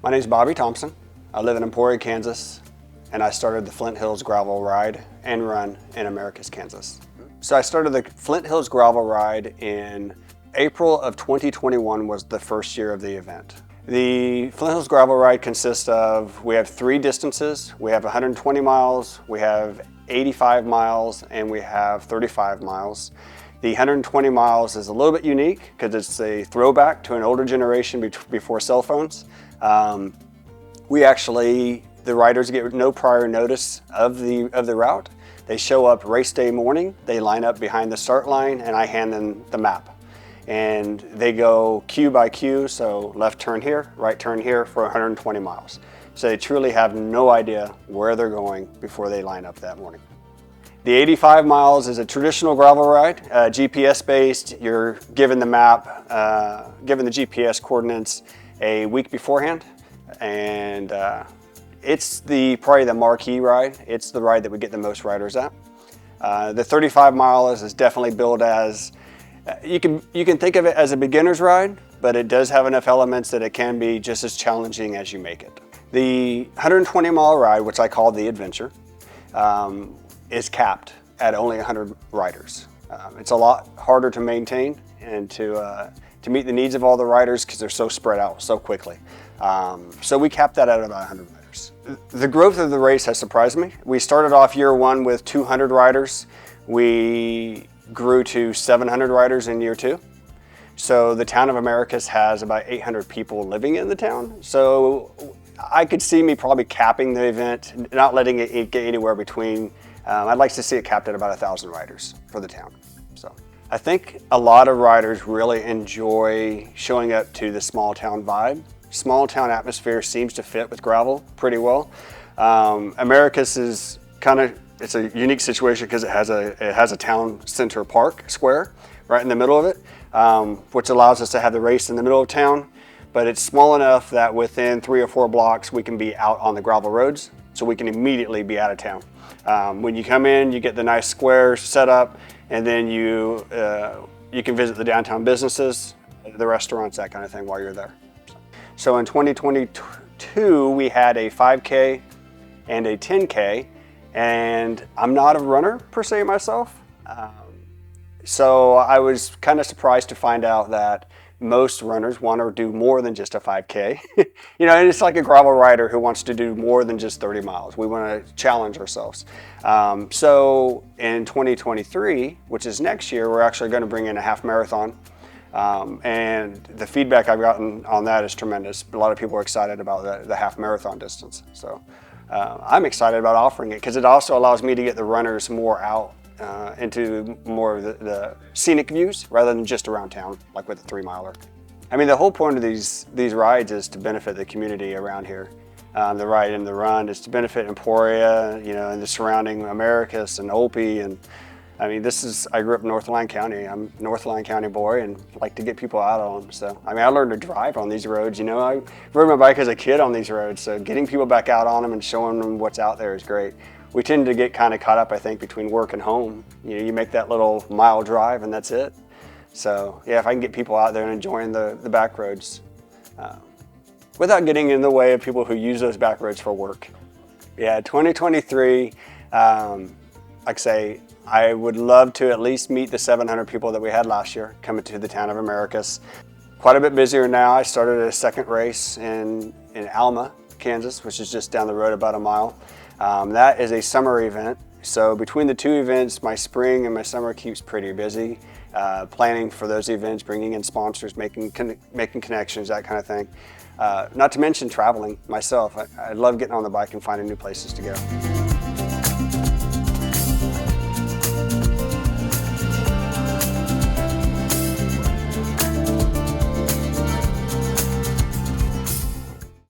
My name is Bobby Thompson. I live in Emporia, Kansas, and I started the Flint Hills Gravel Ride and Run in Americus, Kansas. So I started the Flint Hills Gravel Ride in April of 2021 was the first year of the event. The Flint Hills Gravel Ride consists of, we have 3 distances. We have 120 miles, we have 85 miles, and we have 35 miles. The 120 miles is a little bit unique because it's a throwback to an older generation before cell phones. The riders get no prior notice of the route. They show up race day morning, they line up behind the start line, and I hand them the map. And they go queue by queue, so left turn here, right turn here for 120 miles. So they truly have no idea where they're going before they line up that morning. The 85 miles is a traditional gravel ride, GPS based. You're given the map, given the GPS coordinates a week beforehand, and it's probably the marquee ride. It's the ride that we get the most riders at. The 35 miles is definitely billed as, you can think of it as a beginner's ride, but it does have enough elements that it can be just as challenging as you make it. The 120 mile ride, which I call the adventure, is capped at only 100 riders. It's a lot harder to maintain and to meet the needs of all the riders because they're so spread out so quickly. So we capped that at about 100 riders. The growth of the race has surprised me. We started off year 1 with 200 riders. We grew to 700 riders in year 2. So the town of Americus has about 800 people living in the town. So I could see me probably capping the event, not letting it get anywhere between, I'd like to see it capped at about 1,000 riders for the town. So I think a lot of riders really enjoy showing up to the small town vibe. Small town atmosphere seems to fit with gravel pretty well. Americus is it's a unique situation because it has a town center park square right in the middle of it, which allows us to have the race in the middle of town. But it's small enough that within 3 or 4 blocks we can be out on the gravel roads, so we can immediately be out of town. When you come in, you get the nice square set up, and then you can visit the downtown businesses, the restaurants, that kind of thing while you're there. So in 2022 we had a 5K and a 10K, and I'm not a runner per se myself. So I was kind of surprised to find out that most runners want to do more than just a 5K. And it's like a gravel rider who wants to do more than just 30 miles. We want to challenge ourselves. So in 2023, which is next year, we're actually going to bring in a half marathon. And the feedback I've gotten on that is tremendous. A lot of people are excited about the half marathon distance. So I'm excited about offering it because it also allows me to get the runners more out into more of the scenic views rather than just around town, like with the 3 miler. I mean, the whole point of these rides is to benefit the community around here. The ride and the run is to benefit Emporia, and the surrounding Americus and Opie. And I mean, I grew up in Northline County. I'm a Northline County boy and like to get people out on them. So, I mean, I learned to drive on these roads. I rode my bike as a kid on these roads. So getting people back out on them and showing them what's out there is great. We tend to get kind of caught up, I think, between work and home. You make that little mile drive and that's it. So yeah, if I can get people out there and enjoying the back roads without getting in the way of people who use those back roads for work. Yeah, 2023, like I say, I would love to at least meet the 700 people that we had last year coming to the town of Americus. Quite a bit busier now. I started a second race in Alma, Kansas, which is just down the road about a mile. That is a summer event. So between the 2 events, my spring and my summer keeps pretty busy. Planning for those events, bringing in sponsors, making connections, that kind of thing. Not to mention traveling myself. I love getting on the bike and finding new places to go.